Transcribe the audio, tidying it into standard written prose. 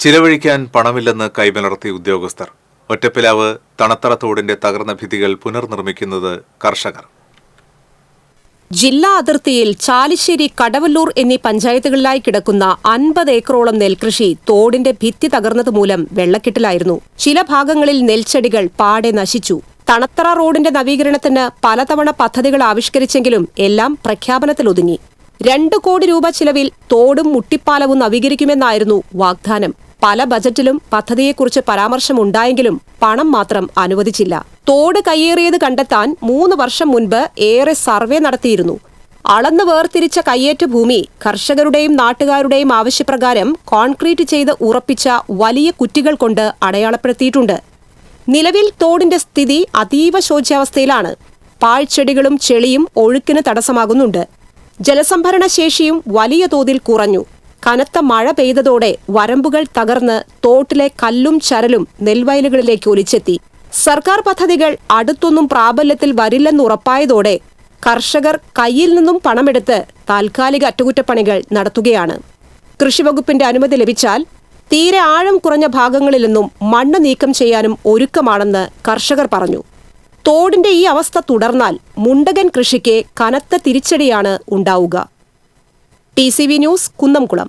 ചിലവഴിക്കാൻ പണമില്ലെന്ന് കൈമലർത്തി ഉദ്യോഗസ്ഥർ. ഒറ്റപ്പിലാവ് തണത്തറ തോടിന്റെ തകർന്ന ഭിത്തികൾ പുനർനിർമ്മിക്കുന്നത് കർഷകർ. ജില്ലാ അതിർത്തിയിൽ ചാലിശ്ശേരി, കടവല്ലൂർ എന്നീ പഞ്ചായത്തുകളിലായി കിടക്കുന്ന 50 ഏക്കറോളം നെൽകൃഷി തോടിന്റെ ഭിത്തി തകർന്നതുമൂലം വെള്ളക്കെട്ടിലായിരുന്നു. ചില ഭാഗങ്ങളിൽ നെൽച്ചെടികൾ പാടെ നശിച്ചു. തണത്തറ റോഡിന്റെ നവീകരണത്തിന് പലതവണ പദ്ധതികൾ ആവിഷ്കരിച്ചെങ്കിലും എല്ലാം പ്രഖ്യാപനത്തിലൊതുങ്ങി. 2 കോടി രൂപ ചിലവിൽ തോടും മുട്ടിപ്പാലവും നവീകരിക്കുമെന്നായിരുന്നു വാഗ്ദാനം. പല ബജറ്റിലും പദ്ധതിയെക്കുറിച്ച് പരാമർശമുണ്ടായെങ്കിലും പണം മാത്രം അനുവദിച്ചില്ല. തോട് കയ്യേറിയത് കണ്ടെത്താൻ 3 വർഷം മുൻപ് ഏറെ സർവേ നടത്തിയിരുന്നു. അളന്ന് വേർതിരിച്ച കയ്യേറ്റ ഭൂമി കർഷകരുടെയും നാട്ടുകാരുടെയും ആവശ്യപ്രകാരം കോൺക്രീറ്റ് ചെയ്ത് ഉറപ്പിച്ച വലിയ കുറ്റികൾ കൊണ്ട് അടയാളപ്പെടുത്തിയിട്ടുണ്ട്. നിലവിൽ തോടിന്റെ സ്ഥിതി അതീവ ശോച്യാവസ്ഥയിലാണ്. പാഴ്ചെടികളും ചെളിയും ഒഴുക്കിന് തടസ്സമാകുന്നുണ്ട്. ജലസംഭരണ ശേഷിയും വലിയ തോതിൽ കുറഞ്ഞു. കനത്ത മഴ പെയ്തതോടെ വരമ്പുകൾ തകർന്ന് തോട്ടിലെ കല്ലും ചരലും നെൽവയലുകളിലേക്ക് ഒലിച്ചെത്തി. സർക്കാർ പദ്ധതികൾ അടുത്തൊന്നും പ്രാബല്യത്തിൽ വരില്ലെന്നുറപ്പായതോടെ കർഷകർ കയ്യിൽ നിന്നും പണമെടുത്ത് താൽക്കാലിക അറ്റകുറ്റപ്പണികൾ നടത്തുകയാണ്. കൃഷിവകുപ്പിന്റെ അനുമതി ലഭിച്ചാൽ തീരെ ആഴം കുറഞ്ഞ ഭാഗങ്ങളിൽ നിന്നും മണ്ണ് നീക്കം ചെയ്യാനും ഒരുക്കമാണെന്ന് കർഷകർ പറഞ്ഞു. തോടിന്റെ ഈ അവസ്ഥ തുടർന്നാൽ മുണ്ടകൻ കൃഷിക്ക് കനത്ത തിരിച്ചടിയാണ് ഉണ്ടാവുക. TCV news, Kunnamkulam.